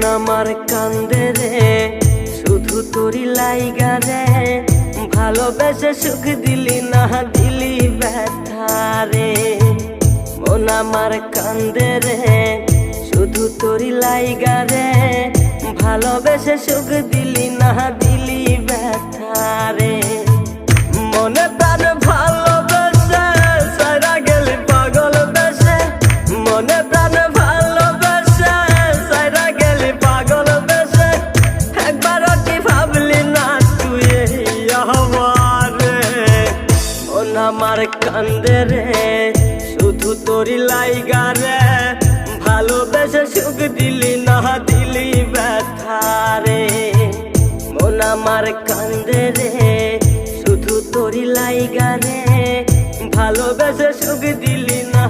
মন আমার কান্দে রে শুধু তোরি লাইগা রে ভালোবেসে সুখ দিলি না দিলি ব্যথা রে মন আমার কান্দে রে শুধু তোরি লাইগা রে ভালোবেসে সুখ দিলি না দিলি ব্যথা রে মনে প্রাণ ভালোবেসে সারা গেলি পাগল বেসে মনে প্রাণ ভালোবেসে সারা গেলি পাগল বেসে একবার কি ভাবলি না তুই আমারে মন আমার কান্দে রে শুধু তোরি লাইগা রে ভালোবেসে সুখ দিলি না দিলি ব্যথা রে মন আমার কান্দে রে শুধু তোরি লাইগা রে ভালোবেসে সুখ দিলি না